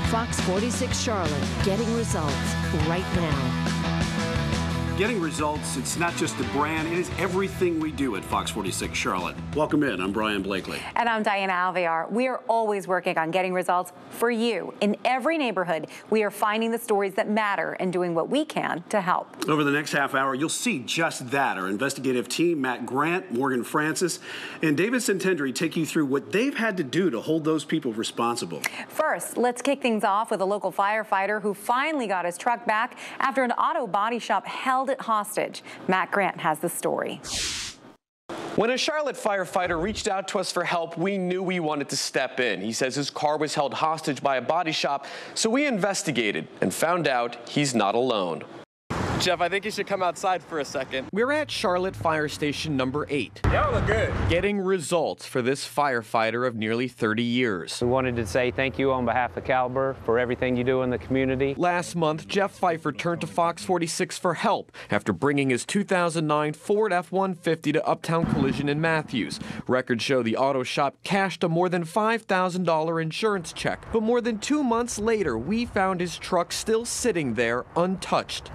Fox 46 Charlotte, getting results right now. Getting results, it's not just a brand, it is everything we do at Fox 46 Charlotte. Welcome in, I'm Brian Blakely. And I'm Diana Alvear. We are always working on getting results for you. In every neighborhood, we are finding the stories that matter and doing what we can to help. Over the next half hour, you'll see just that. Our investigative team, Matt Grant, Morgan Francis, and David Santendri take you through what they've had to do to hold those people responsible. First, let's kick things off with a local firefighter who finally got his truck back after an auto body shop held it hostage. Matt Grant has the story. When a Charlotte firefighter reached out to us for help, we knew we wanted to step in. He says his car was held hostage by a body shop, so we investigated and found out he's not alone. Jeff, I think you should come outside for a second. We're at Charlotte Fire Station number 8. Y'all look good. Getting results for this firefighter of nearly 30 years. We wanted to say thank you on behalf of Caliber for everything you do in the community. Last month, Jeff Pfeiffer turned to Fox 46 for help after bringing his 2009 Ford F-150 to Uptown Collision in Matthews. Records show the auto shop cashed a more than $5,000 insurance check. But more than 2 months later, we found his truck still sitting there untouched.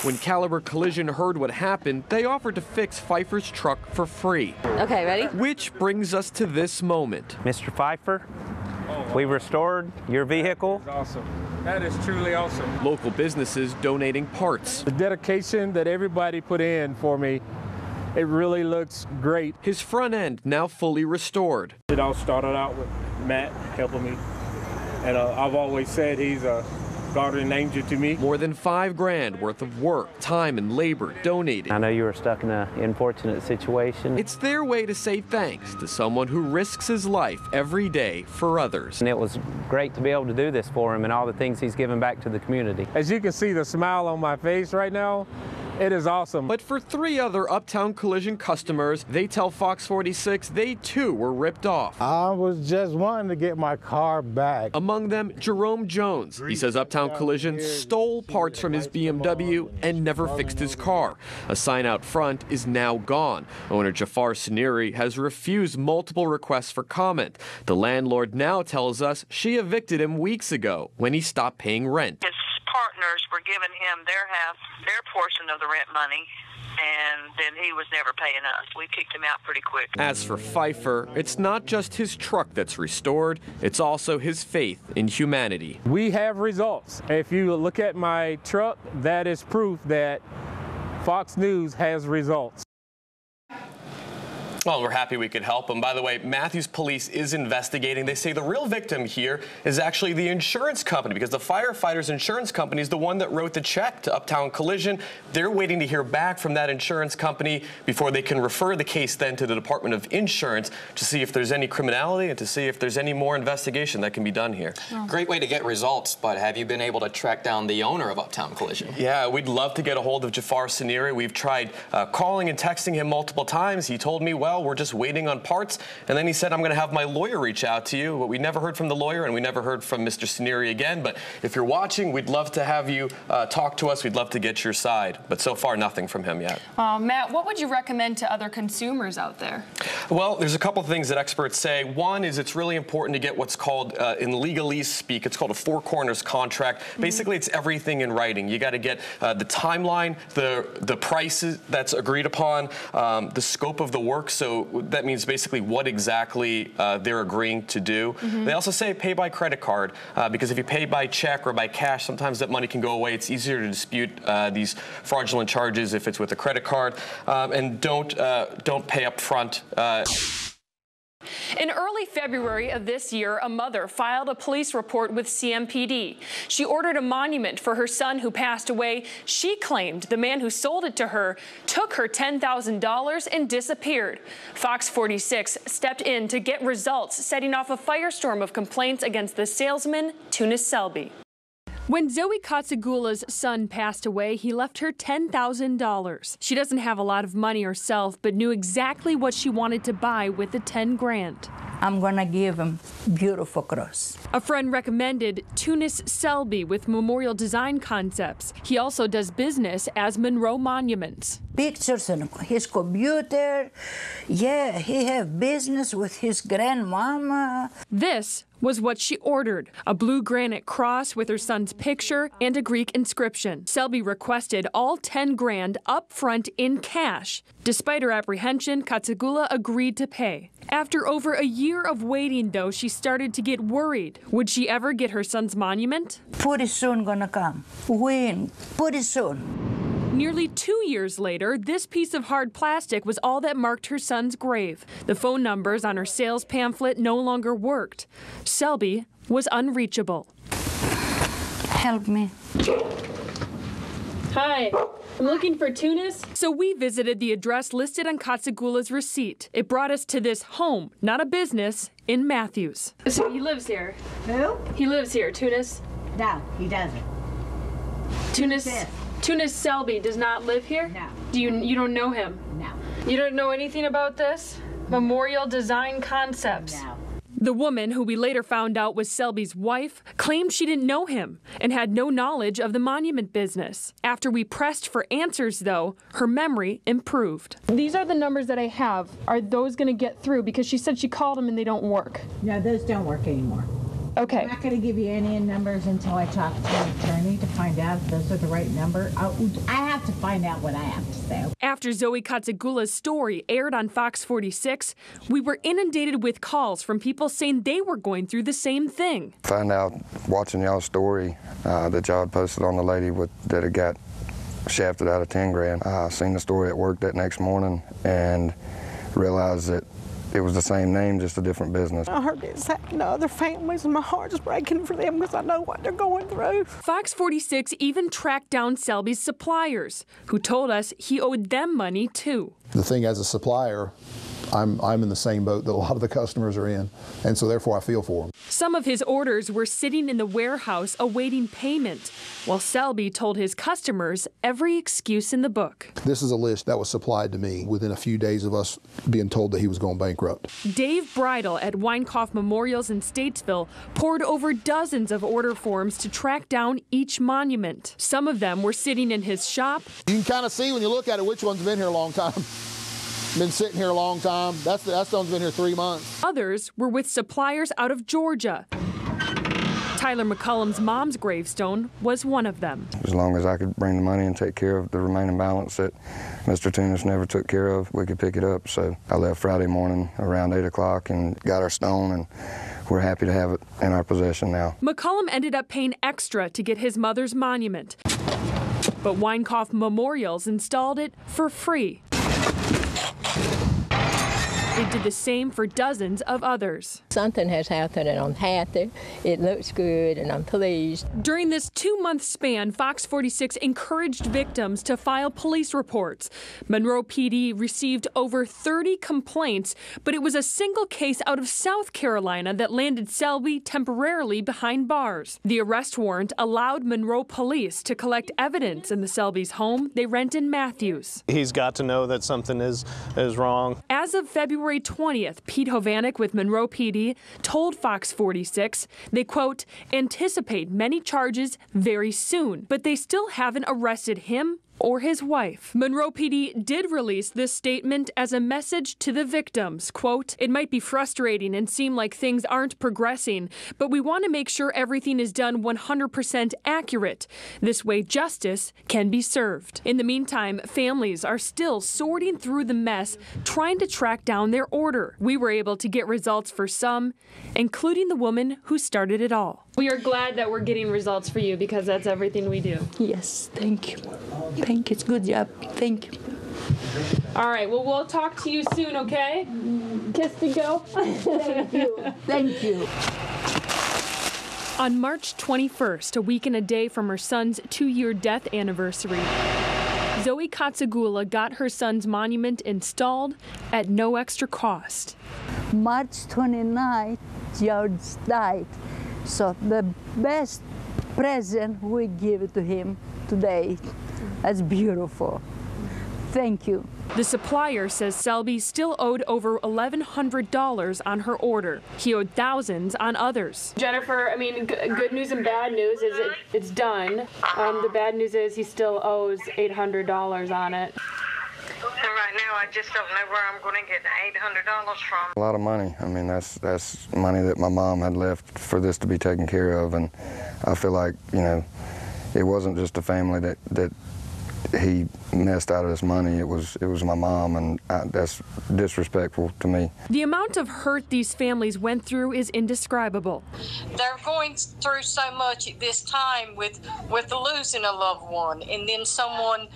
When Caliber Collision heard what happened, they offered to fix Pfeiffer's truck for free. Okay, ready? Which brings us to this moment. Mr. Pfeiffer, we restored your vehicle. That is awesome. That is truly awesome. Local businesses donating parts. The dedication that everybody put in for me, it really looks great. His front end now fully restored. It all started out with Matt helping me, and I've always said he's a guardian angel to me. More than $5 grand worth of work, time, and labor donated. I know you were stuck in an unfortunate situation. It's their way to say thanks to someone who risks his life every day for others. And it was great to be able to do this for him and all the things he's given back to the community. As you can see the smile on my face right now, it is awesome. But for 3 other Uptown Collision customers, they tell Fox 46 they too were ripped off. I was just wanting to get my car back. Among them, Jerome Jones. He says Uptown Collision stole parts from his BMW and never fixed his car. A sign out front is now gone. Owner Jafar Saniri has refused multiple requests for comment. The landlord now tells us she evicted him weeks ago when he stopped paying rent. His partners were giving him their portion of the rent money, and then he was never paying us. We kicked him out pretty quick. As for Pfeiffer, it's not just his truck that's restored, it's also his faith in humanity. We have results. If you look at my truck, that is proof that Fox News has results. Well, we're happy we could help him. By the way, Matthews Police is investigating. They say the real victim here is actually the insurance company, because the firefighter's insurance company is the one that wrote the check to Uptown Collision. They're waiting to hear back from that insurance company before they can refer the case then to the Department of Insurance to see if there's any criminality and to see if there's any more investigation that can be done here. Oh. Great way to get results, but have you been able to track down the owner of Uptown Collision? Yeah, we'd love to get a hold of Jafar Saniri. We've tried calling and texting him multiple times. He told me, well, we're just waiting on parts. And then he said, I'm going to have my lawyer reach out to you. But we never heard from the lawyer, and we never heard from Mr. Saniri again. But if you're watching, we'd love to have you talk to us. We'd love to get your side. But so far, nothing from him yet. Matt, what would you recommend to other consumers out there? Well, there's a couple of things that experts say. One is it's really important to get what's called, in legalese speak, it's called a four corners contract. Basically, it's everything in writing. You got to get the timeline, the prices that's agreed upon, the scope of the work. So that means basically what exactly they're agreeing to do. They also say pay by credit card, because if you pay by check or by cash, sometimes that money can go away. It's easier to dispute these fraudulent charges if it's with a credit card. And don't pay up front. In early February of this year, a mother filed a police report with CMPD. She ordered a monument for her son who passed away. She claimed the man who sold it to her took her $10,000 and disappeared. Fox 46 stepped in to get results, setting off a firestorm of complaints against the salesman, Tunis Selby. When Zoe Katsagula's son passed away, he left her $10,000. She doesn't have a lot of money herself, but knew exactly what she wanted to buy with the 10 grand. I'm gonna give him beautiful cross. A friend recommended Tunis Selby with Memorial Design Concepts. He also does business as Monroe Monuments. Pictures on his computer. Yeah, he have business with his grandmama. This was what she ordered, a blue granite cross with her son's picture and a Greek inscription. Selby requested all 10 grand up front in cash. Despite her apprehension, Katsagula agreed to pay. After over a year of waiting, though, she started to get worried. Would she ever get her son's monument? Pretty soon gonna come. When? Pretty soon. Nearly 2 years later, this piece of hard plastic was all that marked her son's grave. The phone numbers on her sales pamphlet no longer worked. Selby was unreachable. Help me. Hi, I'm looking for Tunis. So we visited the address listed on Katsagula's receipt. It brought us to this home, not a business, in Matthews. So he lives here. Who? He lives here, Tunis. No, he doesn't. Tunis Selby does not live here? No. You don't know him? No. You don't know anything about this? Memorial Design Concepts. No. The woman, who we later found out was Selby's wife, claimed she didn't know him and had no knowledge of the monument business. After we pressed for answers, though, her memory improved. These are the numbers that I have. Are those going to get through? Because she said she called them and they don't work. No, those don't work anymore. Okay. I'm not going to give you any numbers until I talk to an attorney to find out if those are the right number. I have to find out what I have to say. After Zoe Katsagula's story aired on Fox 46, we were inundated with calls from people saying they were going through the same thing. Find out, watching y'all's story that y'all had posted on the lady that had got shafted out of 10 grand. I seen the story at work that next morning and realized that it was the same name, just a different business. I heard it's happening to other families, and my heart's breaking for them because I know what they're going through. Fox 46 even tracked down Selby's suppliers, who told us he owed them money too. The thing, as a supplier, I'm in the same boat that a lot of the customers are in, and so therefore I feel for them. Some of his orders were sitting in the warehouse awaiting payment, while Selby told his customers every excuse in the book. This is a list that was supplied to me within a few days of us being told that he was going bankrupt. Dave Bridle at Weinkauf Memorials in Statesville poured over dozens of order forms to track down each monument. Some of them were sitting in his shop. You can kind of see when you look at it which one's been here a long time. Been sitting here a long time. That stone's been here 3 months. Others were with suppliers out of Georgia. Tyler McCullum's mom's gravestone was one of them. As long as I could bring the money and take care of the remaining balance that Mr. Tunis never took care of, we could pick it up. So I left Friday morning around 8 o'clock and got our stone, and we're happy to have it in our possession now. McCullum ended up paying extra to get his mother's monument, but Weinkauf Memorials installed it for free. They did the same for dozens of others. Something has happened and I'm happy. It looks good and I'm pleased. During this 2-month span, Fox 46 encouraged victims to file police reports. Monroe PD received over 30 complaints, but it was a single case out of South Carolina that landed Selby temporarily behind bars. The arrest warrant allowed Monroe police to collect evidence in the Selby's home they rent in Matthews. He's got to know that something is wrong. As of February 20th, Pete Hovanek with Monroe PD told Fox 46 they, quote, anticipate many charges very soon, but they still haven't arrested him or his wife. Monroe PD did release this statement as a message to the victims. Quote, it might be frustrating and seem like things aren't progressing, but we want to make sure everything is done 100% accurate. This way justice can be served. In the meantime, families are still sorting through the mess, trying to track down their order. We were able to get results for some, including the woman who started it all. We are glad that we're getting results for you because that's everything we do. Yes, thank you. Thank you. It's a good job. Thank you. All right. Well, we'll talk to you soon, okay? Kiss to go. Thank you. Thank you. On March 21st, a week and a day from her son's 2-year death anniversary, Zoe Katsagula got her son's monument installed at no extra cost. March 29th, George died. So the best present we give to him today. That's beautiful. Thank you. The supplier says Selby still owed over $1,100 on her order. He owed thousands on others. Jennifer, I mean, good news and bad news is it's done. The bad news is he still owes $800 on it. And right now, I just don't know where I'm going to get $800 from. A lot of money. I mean, that's money that my mom had left for this to be taken care of, and I feel like, you know, it wasn't just a family that he messed out of this money. It was my mom, and that's disrespectful to me. The amount of hurt these families went through is indescribable. They're going through so much at this time with losing a loved one, and then someone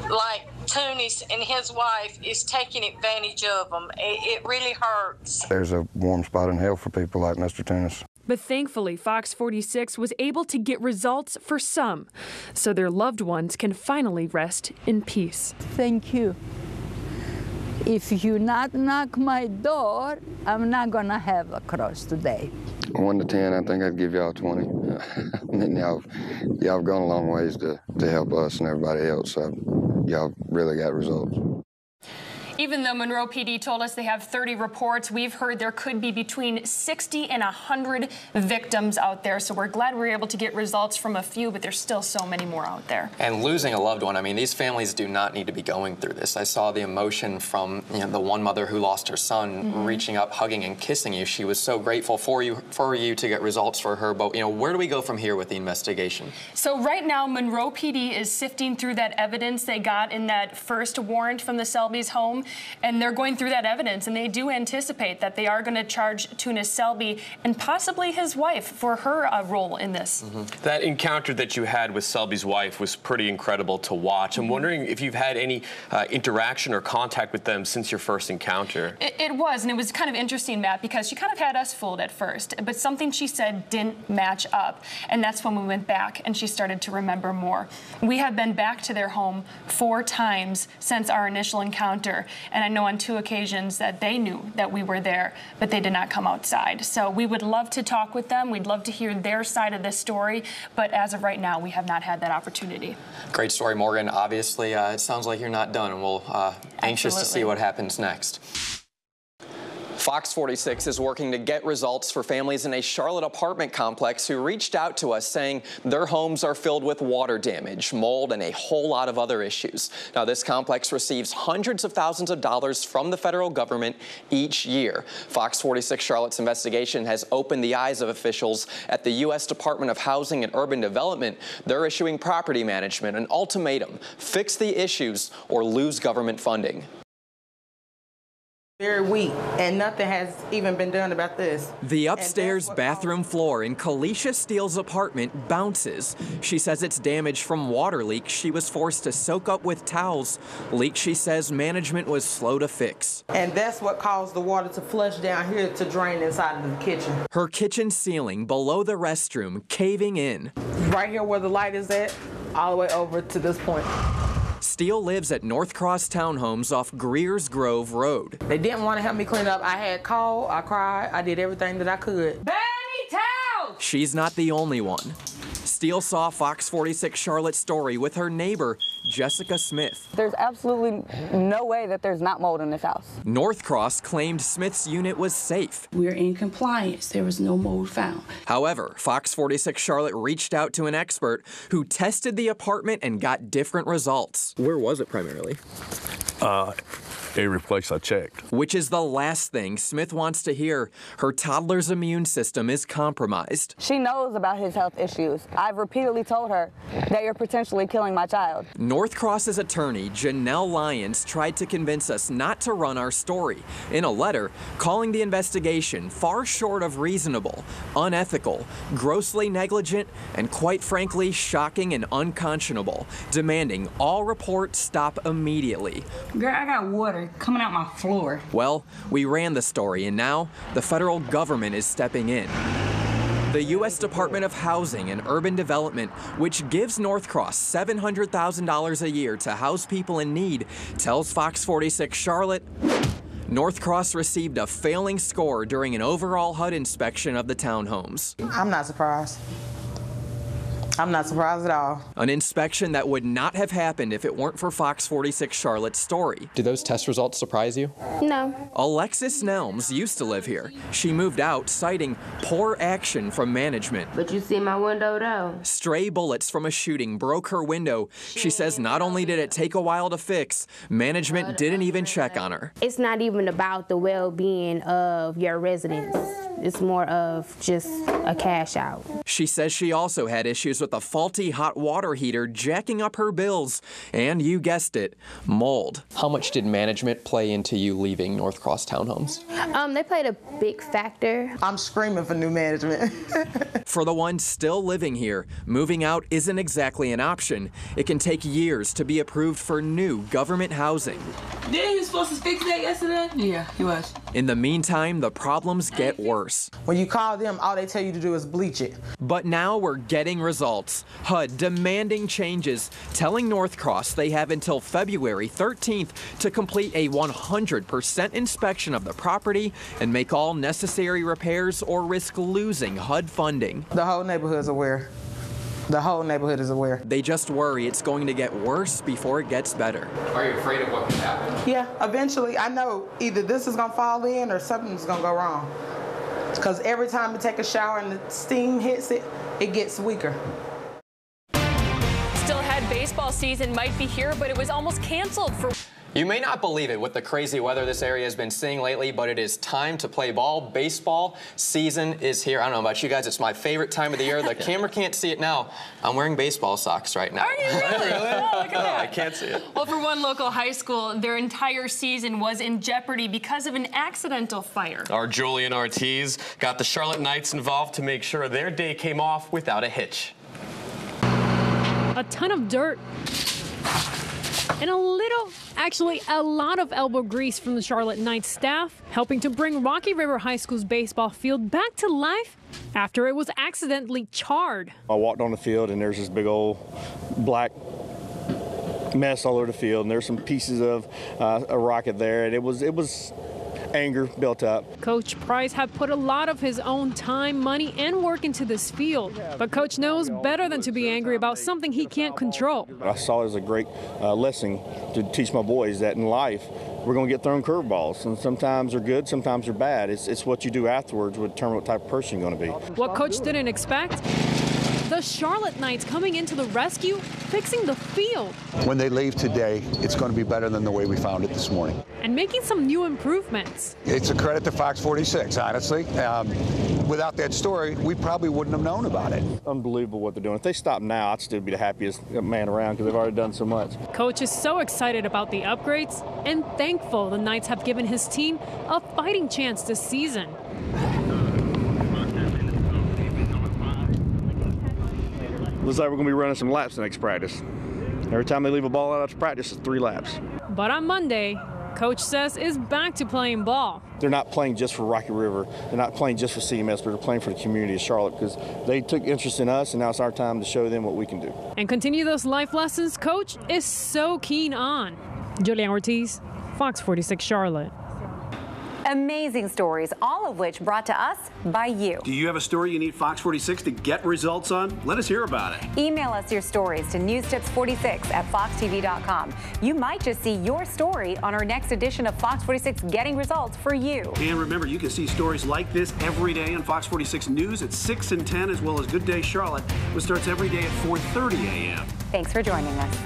like Tunis and his wife is taking advantage of them. It really hurts. There's a warm spot in hell for people like Mr. Tunis. But thankfully, Fox 46 was able to get results for some, so their loved ones can finally rest in peace. Thank you. If you not knock my door, I'm not gonna have a cross today. 1 to 10, I think I'd give y'all 20. I mean, y'all have gone a long ways to help us and everybody else. So y'all really got results. Even though Monroe PD told us they have 30 reports, we've heard there could be between 60 and 100 victims out there. So we're glad we were able to get results from a few, but there's still so many more out there. And losing a loved one, I mean, these families do not need to be going through this. I saw the emotion from the one mother who lost her son reaching up, hugging and kissing you. She was so grateful for you to get results for her. But, where do we go from here with the investigation? So right now, Monroe PD is sifting through that evidence they got in that first warrant from the Selby's home. And they're going through that evidence, and they do anticipate that they are going to charge Tunis Selby and possibly his wife for her role in this. That encounter that you had with Selby's wife was pretty incredible to watch. I'm wondering if you've had any interaction or contact with them since your first encounter. It was, and it was kind of interesting, Matt, because she kind of had us fooled at first, but something she said didn't match up, and that's when we went back and she started to remember more. We have been back to their home 4 times since our initial encounter, and I know on 2 occasions that they knew that we were there, but they did not come outside. So we would love to talk with them. We'd love to hear their side of this story, but as of right now, we have not had that opportunity. Great story, Morgan. Obviously, it sounds like you're not done, and we'll anxious to see what happens next. Fox 46 is working to get results for families in a Charlotte apartment complex who reached out to us saying their homes are filled with water damage, mold, and a whole lot of other issues. Now, this complex receives hundreds of thousands of dollars from the federal government each year. Fox 46 Charlotte's investigation has opened the eyes of officials at the U.S. Department of Housing and Urban Development. They're issuing property management an ultimatum: fix the issues or lose government funding. Very weak, and nothing has even been done about this. The upstairs bathroom floor in Kalisha Steele's apartment bounces. She says it's damaged from water leaks she was forced to soak up with towels. Leaks she says management was slow to fix. And that's what caused the water to flush down here to drain inside of the kitchen. Her kitchen ceiling below the restroom caving in. Right here where the light is at, all the way over to this point. Steele lives at North Cross Townhomes off Greer's Grove Road. They didn't want to help me clean up. I had called, I cried, I did everything that I could. Baby towels! She's not the only one. Steele saw Fox 46 Charlotte's story with her neighbor, Jessica Smith. There's absolutely no way that there's not mold in this house. North Cross claimed Smith's unit was safe. We're in compliance. There was no mold found. However, Fox 46 Charlotte reached out to an expert who tested the apartment and got different results. Where was it primarily? Every place I checked. Which is the last thing Smith wants to hear. Her toddler's immune system is compromised. She knows about his health issues. I've repeatedly told her that you're potentially killing my child. North Cross's attorney, Janelle Lyons, tried to convince us not to run our story in a letter calling the investigation far short of reasonable, unethical, grossly negligent, and quite frankly, shocking and unconscionable, demanding all reports stop immediately. Girl, I got water coming out my floor. Well, we ran the story, and now the federal government is stepping in. The U.S. Department of Housing and Urban Development, which gives North Cross $700,000 a year to house people in need, tells Fox 46 Charlotte North Cross received a failing score during an overall HUD inspection of the townhomes. I'm not surprised. I'm not surprised at all. An inspection that would not have happened if it weren't for Fox 46 Charlotte's story. Do those test results surprise you? No. Alexis Nelms used to live here. She moved out, citing poor action from management. But you see my window, though. Stray bullets from a shooting broke her window. She says not only did it take a while to fix, management didn't even check on her. It's not even about the well-being of your residents. It's more of just a cash out. She says she also had issues with a faulty hot water heater jacking up her bills, and you guessed it, mold. How much did management play into you leaving North Cross Townhomes? They played a big factor. I'm screaming for new management. For the ones still living here, moving out isn't exactly an option. It can take years to be approved for new government housing. Didn't he supposed to fix that yesterday? Yeah, he was. In the meantime, the problems get worse. When you call them, all they tell you to do is bleach it. But now we're getting results. HUD demanding changes, telling North Cross they have until February 13th to complete a 100% inspection of the property and make all necessary repairs or risk losing HUD funding. The whole neighborhood's aware. The whole neighborhood is aware. They just worry it's going to get worse before it gets better. Are you afraid of what could happen? Yeah, eventually I know either this is gonna fall in or something's gonna go wrong. Because every time you take a shower and the steam hits it, it gets weaker. Still ahead, baseball season might be here, but it was almost canceled for... You may not believe it with the crazy weather this area has been seeing lately, but it is time to play ball. Baseball season is here. I don't know about you guys, it's my favorite time of the year. The camera can't see it now. I'm wearing baseball socks right now. Are you really? Oh, look at that. I can't see it. Well, for one local high school, their entire season was in jeopardy because of an accidental fire. Our Julian Ortiz got the Charlotte Knights involved to make sure their day came off without a hitch. A ton of dirt and a lot of elbow grease from the Charlotte Knights staff, helping to bring Rocky River High School's baseball field back to life after it was accidentally charred. I walked on the field and there's this big old black mess all over the field, and there's some pieces of a rocket there, and it was anger built up. Coach Price had put a lot of his own time, money, and work into this field, but Coach knows better than to be angry about something he can't control. I saw it as a great lesson to teach my boys that in life we're going to get thrown curveballs, and sometimes they're good, sometimes they're bad. It's what you do afterwards will determine what type of person you're going to be. What Coach didn't expect? The Charlotte Knights coming into the rescue, fixing the field. When they leave today, it's going to be better than the way we found it this morning. And making some new improvements. It's a credit to Fox 46, honestly. Without that story, we probably wouldn't have known about it. Unbelievable what they're doing. If they stop now, I'd still be the happiest man around because they've already done so much. Coach is so excited about the upgrades and thankful the Knights have given his team a fighting chance this season. Looks like we're going to be running some laps the next practice. Every time they leave a ball out after practice, it's 3 laps. But on Monday, Coach says is back to playing ball. They're not playing just for Rocky River. They're not playing just for CMS, but they're playing for the community of Charlotte because they took interest in us, and now it's our time to show them what we can do. And continue those life lessons Coach is so keen on. Julian Ortiz, Fox 46 Charlotte. Amazing stories, all of which brought to us by you. Do you have a story you need Fox 46 to get results on? Let us hear about it. Email us your stories to newstips46@foxtv.com. You might just see your story on our next edition of Fox 46 Getting Results for You. And remember, you can see stories like this every day on Fox 46 News at 6 and 10, as well as Good Day Charlotte, which starts every day at 4:30 a.m. Thanks for joining us.